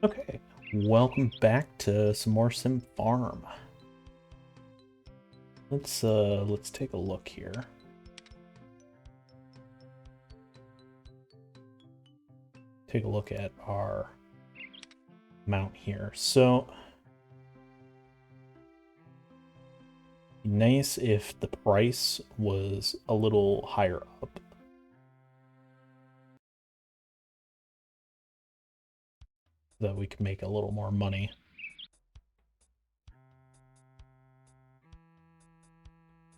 Okay, welcome back to some more SimFarm. Let's take a look here. Take a look at our amount here. So nice if the price was a little higher up. So that we could make a little more money.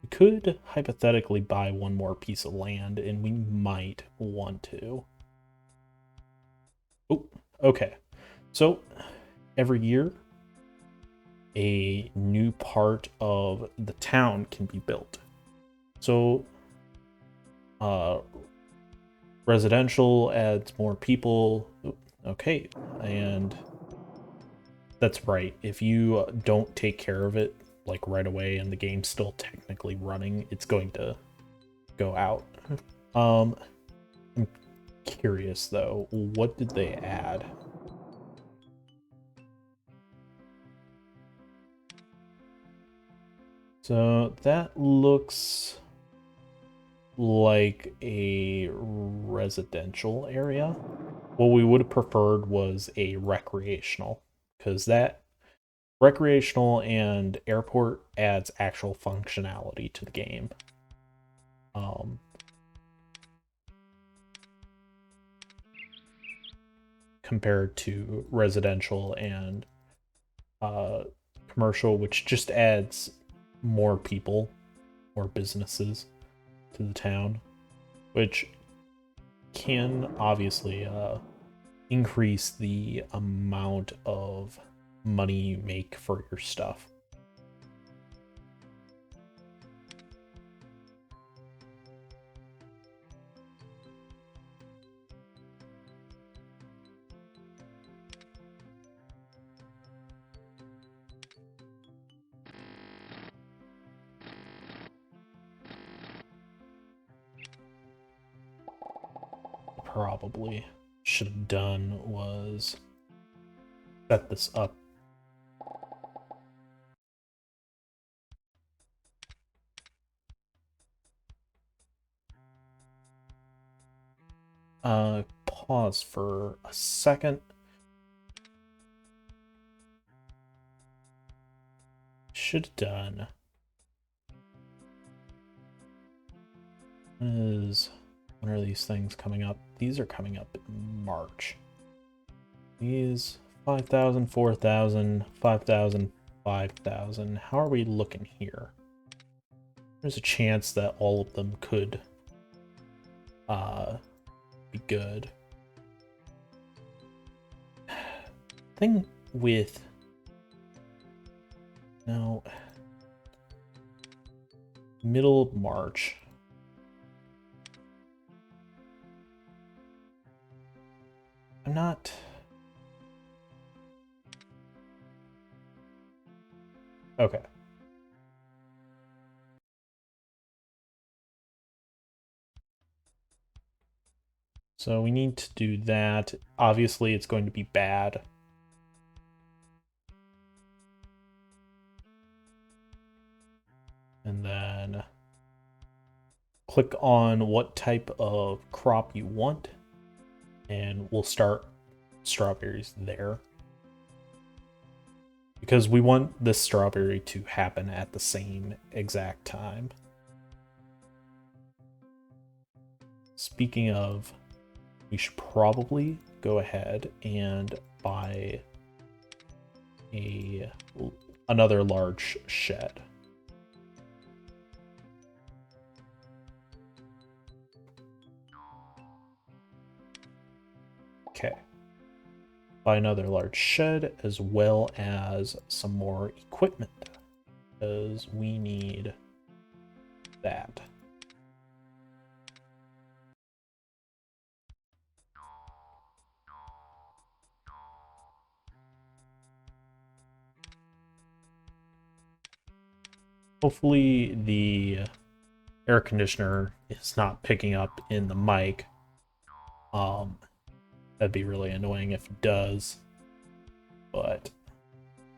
We could hypothetically buy one more piece of land, and we might want to. Oh, okay. So every year, a new part of the town can be built. So, residential adds more people. Okay, and that's right. If you don't take care of it, like right away, and the game's still technically running, it's going to go out. I'm curious though, what did they add? So that looks like a residential area. What we would have preferred was a recreational, because that recreational and airport adds actual functionality to the game. Compared to residential and commercial, which just adds more people or businesses to the town, which can obviously increase the amount of money you make for your stuff. Probably should have done was set this up. Pause for a second. Should have done when are these things coming up? These are coming up in March. These 5,000, 4,000, 5,000, 5,000. How are we looking here? There's a chance that all of them could be good. Thing with no middle of March. I'm not. Okay. So we need to do that. Obviously, it's going to be bad. And then click on what type of crop you want, and we'll start strawberries there. Because we want this strawberry to happen at the same exact time. Speaking of, we should probably go ahead and buy another large shed. Okay. Buy another large shed as well as some more equipment, because we need that. Hopefully the air conditioner is not picking up in the mic. That'd be really annoying if it does. but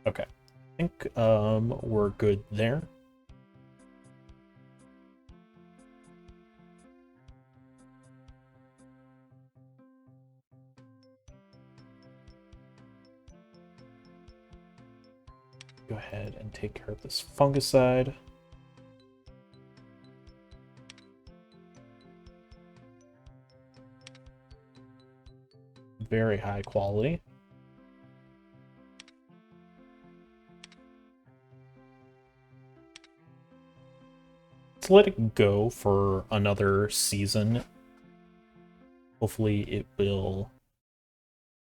okay. I think we're good there. Go ahead and take care of this fungicide. Very high quality. Let's let it go for another season. Hopefully it will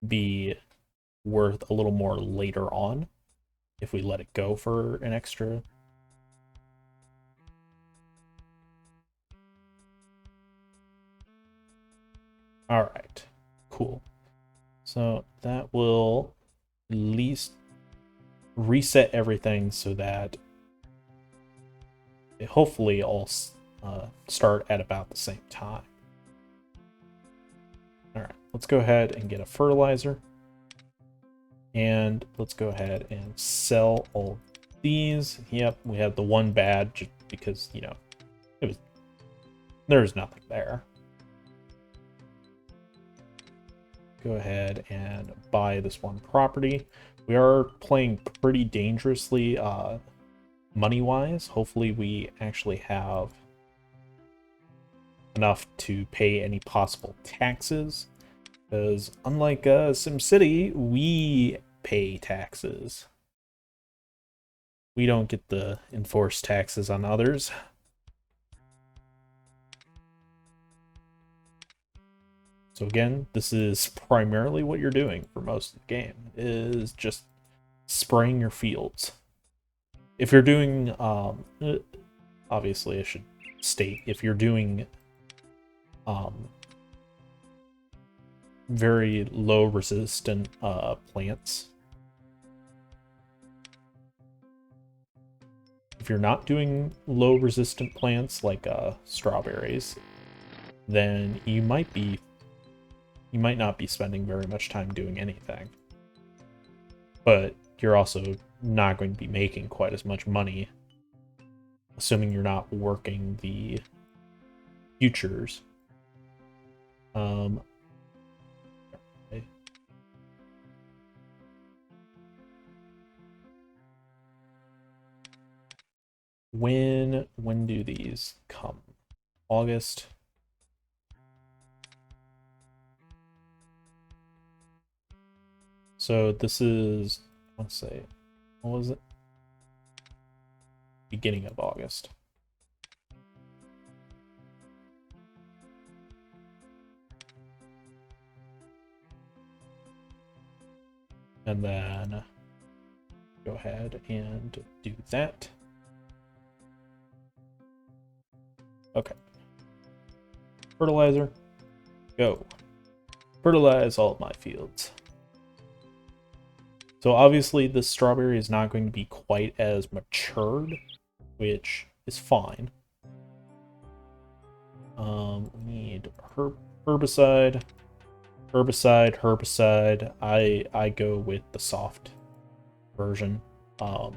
be worth a little more later on if we let it go for an extra. All right, cool. So that will at least reset everything so that it hopefully all start at about the same time. All right, let's go ahead and get a fertilizer. And let's go ahead and sell all these. Yep, we had the one bad just because, you know, there's nothing there. Go ahead and buy this one property. We are playing pretty dangerously money-wise. Hopefully we actually have enough to pay any possible taxes. Because unlike SimCity, we pay taxes. We don't get the enforced taxes on others. So again, this is primarily what you're doing for most of the game, is just spraying your fields. If you're doing, obviously I should state, if you're doing very low resistant plants, if you're not doing low resistant plants like strawberries, then you might not be spending very much time doing anything. But you're also not going to be making quite as much money, assuming you're not working the futures. Okay. When do these come? August. So this is, let's say, what was it? Beginning of August. And then go ahead and do that. Okay. Fertilizer. Go. Fertilize all of my fields. So obviously this strawberry is not going to be quite as matured, which is fine. We need herbicide, herbicide. I go with the soft version. I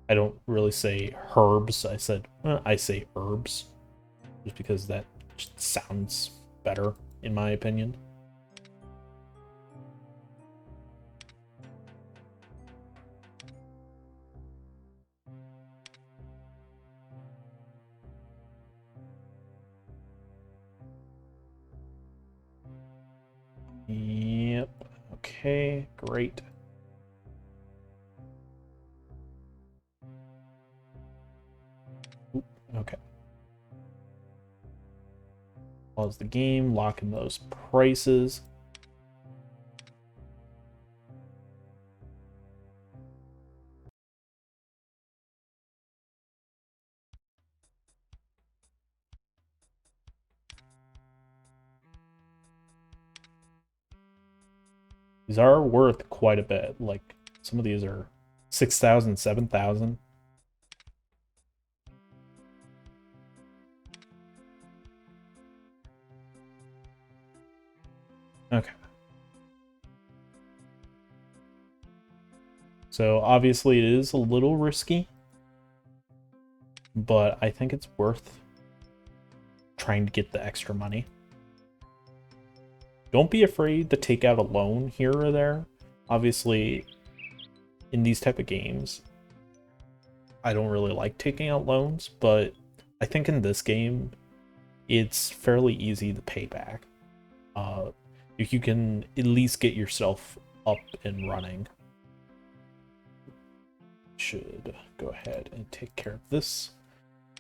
don't really say herbs. I say herbs, just because that just sounds better in my opinion. Yep. Okay, great. Oop, okay. Pause the game, lock in those prices. These are worth quite a bit. Like, some of these are 6,000, 7,000. Okay. So obviously it is a little risky, but I think it's worth trying to get the extra money. Don't be afraid to take out a loan here or there. Obviously, in these type of games, I don't really like taking out loans, but I think in this game, it's fairly easy to pay back. If you can at least get yourself up and running. Should go ahead and take care of this.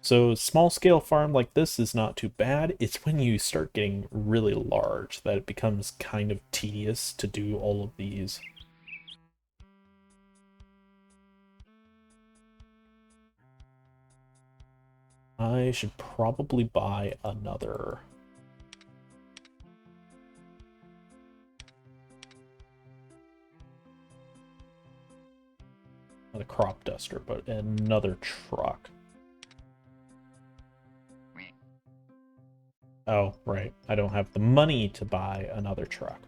So small scale farm like this is not too bad. It's when you start getting really large that it becomes kind of tedious to do all of these. I should probably buy another. Not a crop duster, but another truck. Oh, right. I don't have the money to buy another truck.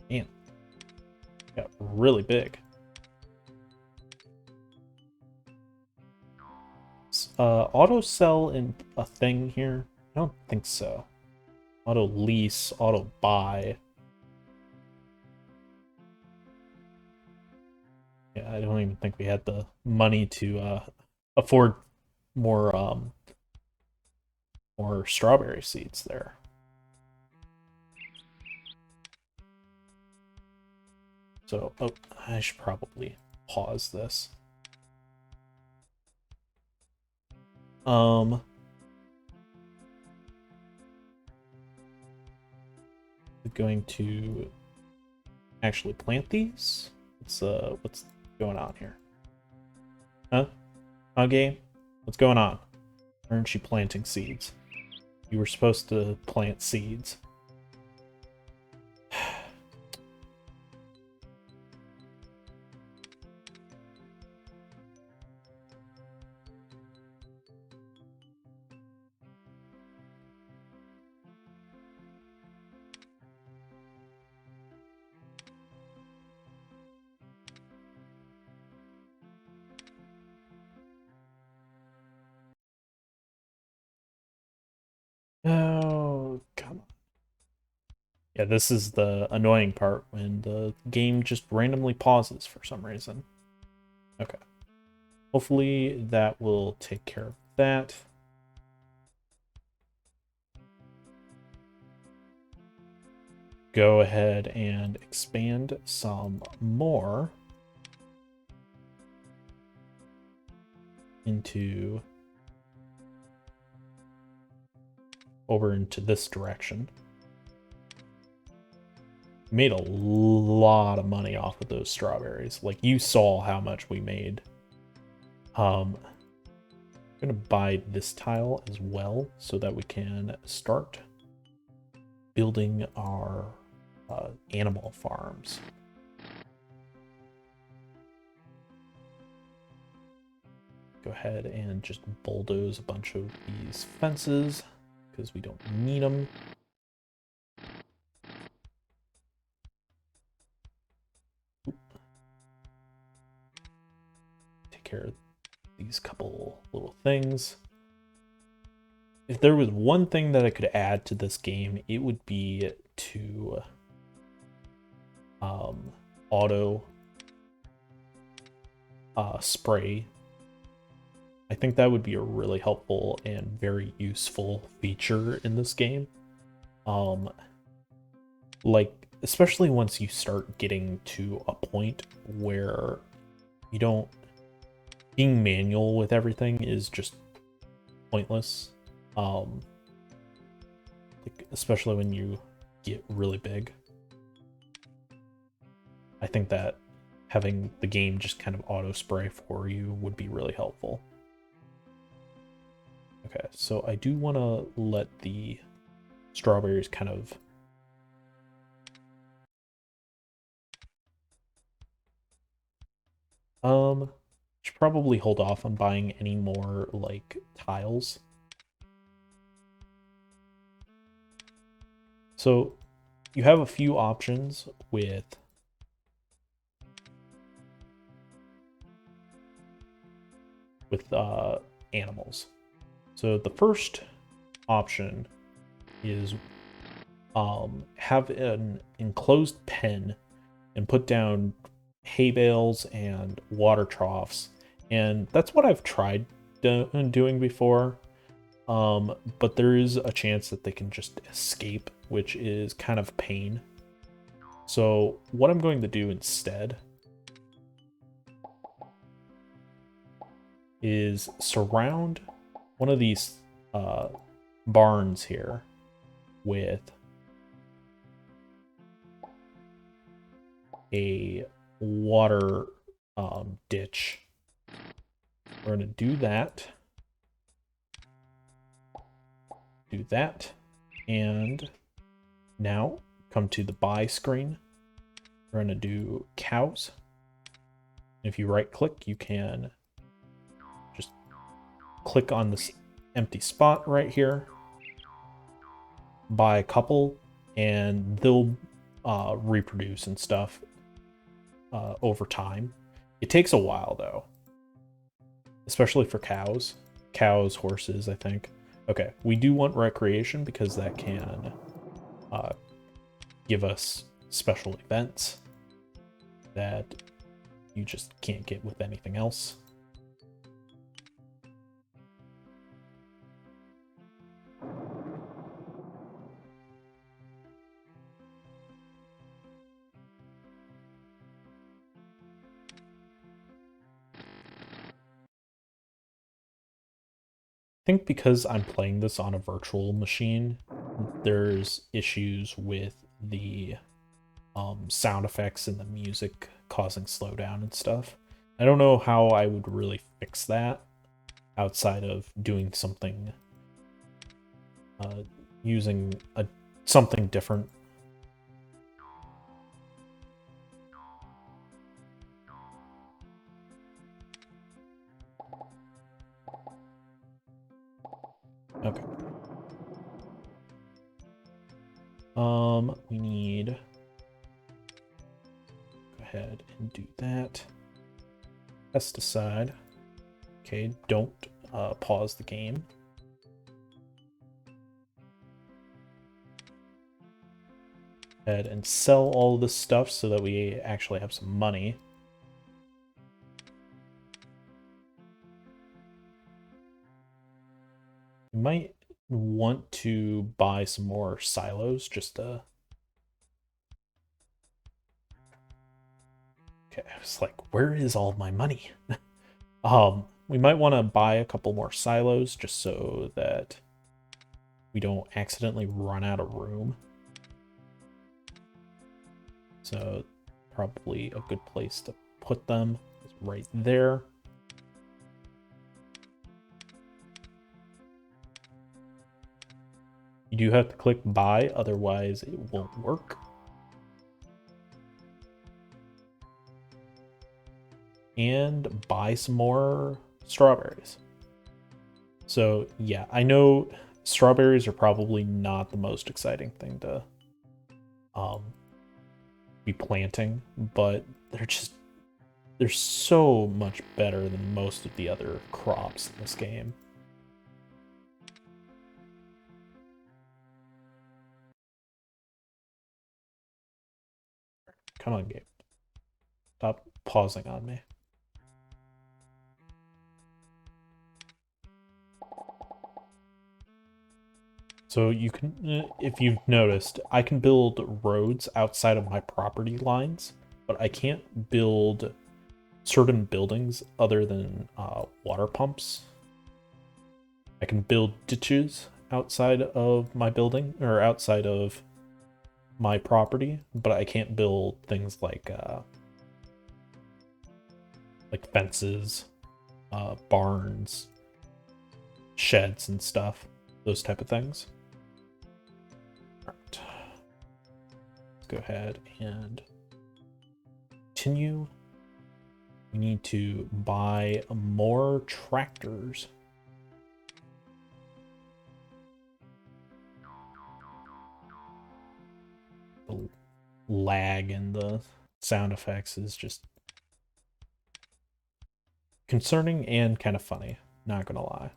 Damn. Got really big. Auto sell in a thing here? I don't think so. Auto lease, auto buy. Yeah, I don't even think we had the money to afford more more strawberry seeds there. So, oh, I should probably pause this. Going to actually plant these. What's going on here? Huh? Okay, what's going on? Why aren't you planting seeds? You were supposed to plant seeds. Oh, come on. Yeah, this is the annoying part when the game just randomly pauses for some reason. Okay. Hopefully that will take care of that. Go ahead and expand some more over into this direction. Made a lot of money off of those strawberries. Like, you saw how much we made. I'm gonna buy this tile as well so that we can start building our animal farms. Go ahead and just bulldoze a bunch of these fences because we don't need them. Take care of these couple little things. If there was one thing that I could add to this game, it would be to auto spray. I think that would be a really helpful and very useful feature in this game. Like, especially once you start getting to a point where you don't... Being manual with everything is just pointless. Like, especially when you get really big. I think that having the game just kind of auto spray for you would be really helpful. Okay, so I do want to let the strawberries kind of should probably hold off on buying any more like tiles. So you have a few options with animals. So the first option is have an enclosed pen and put down hay bales and water troughs, and that's what I've tried doing before. But there is a chance that they can just escape, which is kind of pain. So what I'm going to do instead is surround one of these barns here with a water ditch. We're going to do that, and now come to the buy screen. We're going to do cows. If you right click, you can just click on this empty spot right here, buy a couple, and they'll reproduce and stuff over time. It takes a while though, especially for cows, horses, I think. Okay, we do want recreation because that can give us special events that you just can't get with anything else. I think because I'm playing this on a virtual machine, there's issues with the sound effects and the music causing slowdown and stuff. I don't know how I would really fix that outside of doing something, using something different. Okay. We need, go ahead and do that. Pesticide. Okay, don't pause the game. Go ahead and sell all this stuff so that we actually have some money. We might want to buy some more silos just to... Okay, I was like, where is all my money? We might want to buy a couple more silos just so that we don't accidentally run out of room. So probably a good place to put them is right there. You do have to click buy, otherwise it won't work. And buy some more strawberries. So yeah, I know strawberries are probably not the most exciting thing to be planting, but they're so much better than most of the other crops in this game. Come on, game. Stop pausing on me. So you can, if you've noticed, I can build roads outside of my property lines, but I can't build certain buildings other than water pumps. I can build ditches outside of my building, or outside of my property, but I can't build things like fences, barns, sheds and stuff, those type of things. All right. Let's go ahead and continue. We need to buy more tractors. lag in the sound effects is just concerning and kind of funny, not gonna lie.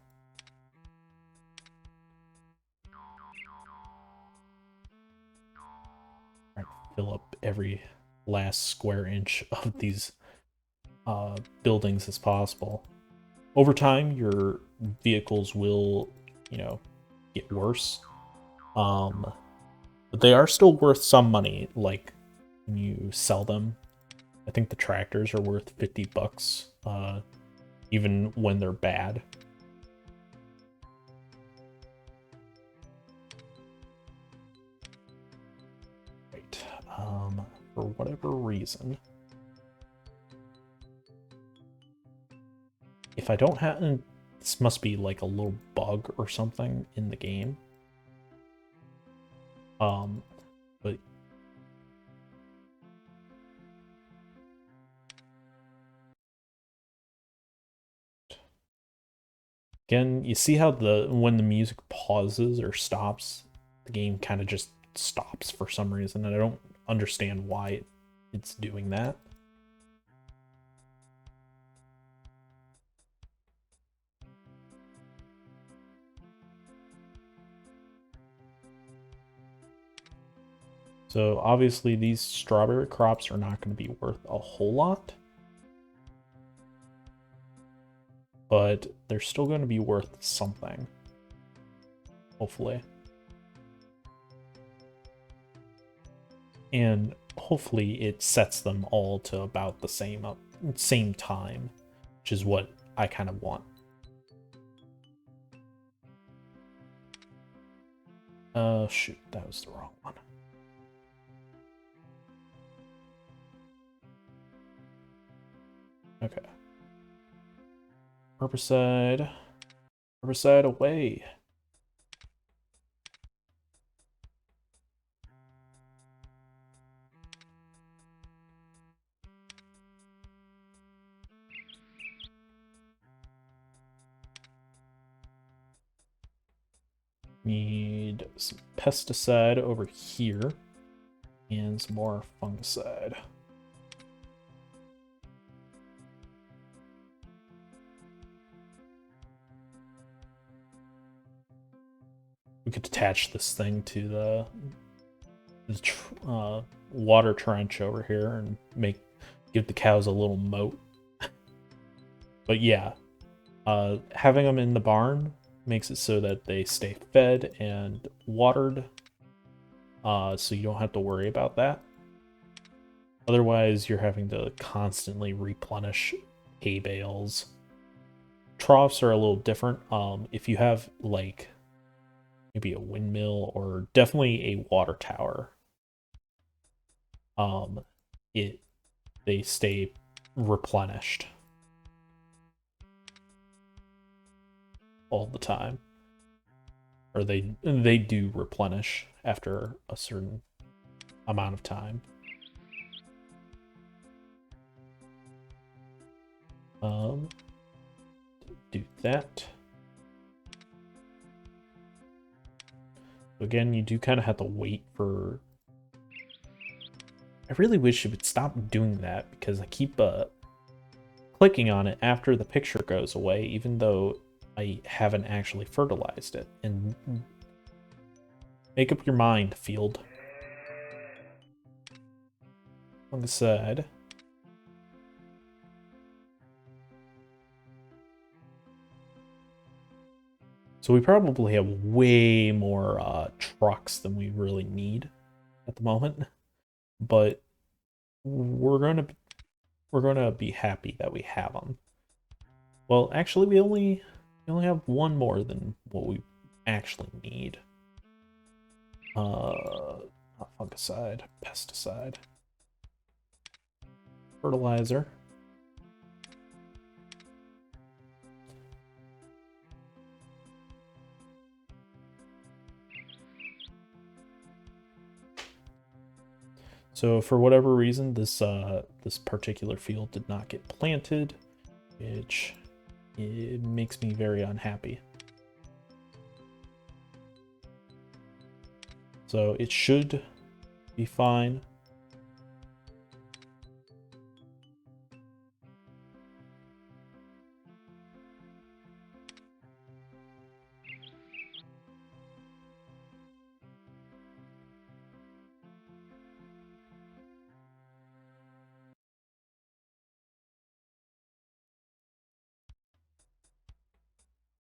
Right, fill up every last square inch of these buildings as possible. Over time, your vehicles will, you know, get worse. But they are still worth some money, like when you sell them. I think the tractors are worth 50 bucks, even when they're bad. Right. For whatever reason, if I don't have, this must be like a little bug or something in the game. But again, you see how when the music pauses or stops, the game kind of just stops for some reason, and I don't understand why it's doing that. So obviously these strawberry crops are not going to be worth a whole lot, but they're still going to be worth something, hopefully. And hopefully it sets them all to about the same time, which is what I kind of want. Shoot, that was the wrong one. Okay. Herbicide. Herbicide away. Need some pesticide over here and some more fungicide. We could attach this thing to the water trench over here and give the cows a little moat. But yeah, having them in the barn makes it so that they stay fed and watered, so you don't have to worry about that. Otherwise, you're having to constantly replenish hay bales. Troughs are a little different. If you have like maybe a windmill or definitely a water tower, they stay replenished all the time, or they do replenish after a certain amount of time. Do that. Again, you do kind of have to wait for... I really wish it would stop doing that, because I keep clicking on it after the picture goes away, even though I haven't actually fertilized it. And make up your mind, field. Fungicide. So we probably have way more trucks than we really need at the moment, but we're gonna be happy that we have them. Well, actually, we only have one more than what we actually need. Not fungicide, pesticide, fertilizer. So for whatever reason, this particular field did not get planted, which it makes me very unhappy. So it should be fine.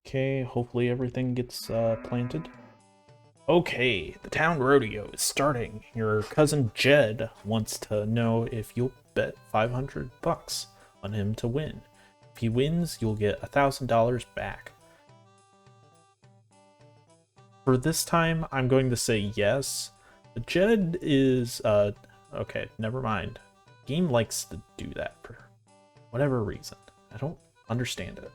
Okay, hopefully everything gets planted. Okay, the town rodeo is starting. Your cousin Jed wants to know if you'll bet 500 bucks on him to win. If he wins, you'll get $1,000 back. For this time, I'm going to say yes. Jed is, okay, never mind. Game likes to do that for whatever reason. I don't understand it.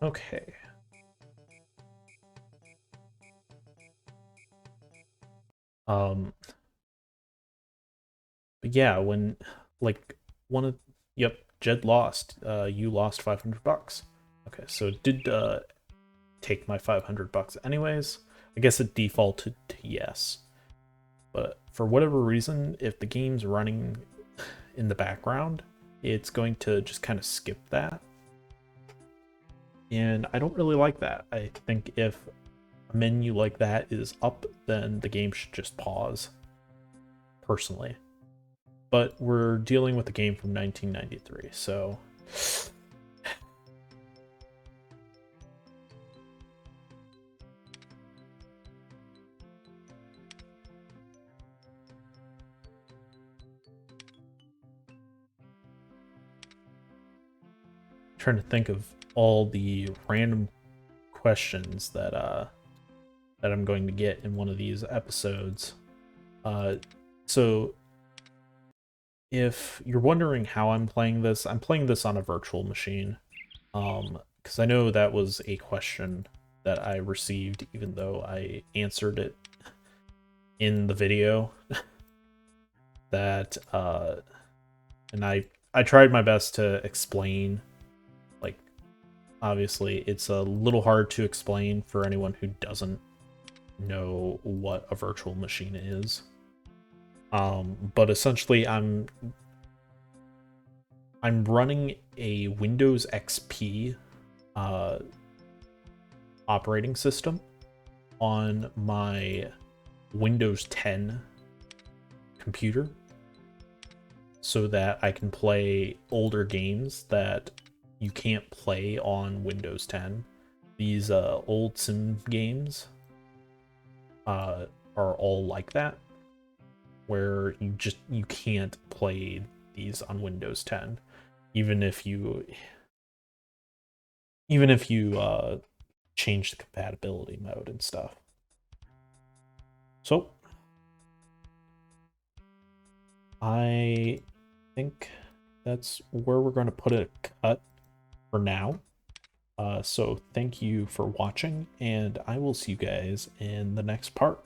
Okay. Um, but yeah, when like one of yep, Jed lost. You lost 500 bucks. Okay, so it did take my 500 bucks anyways. I guess it defaulted to yes. But for whatever reason, if the game's running in the background, it's going to just kind of skip that. And I don't really like that. I think if a menu like that is up, then the game should just pause, personally. But we're dealing with a game from 1993, so trying to think of all the random questions that I'm going to get in one of these episodes. So if you're wondering how I'm playing this on a virtual machine. Because I know that was a question that I received, even though I answered it in the video. That and I tried my best to explain. Like, obviously, it's a little hard to explain for anyone who doesn't know what a virtual machine is. But essentially, I'm running a Windows XP operating system on my Windows 10 computer so that I can play older games that you can't play on Windows 10. These old sim games are all like that, where you can't play these on Windows 10, even if you change the compatibility mode and stuff. So I think that's where we're going to put a cut for now. So thank you for watching, and I will see you guys in the next part.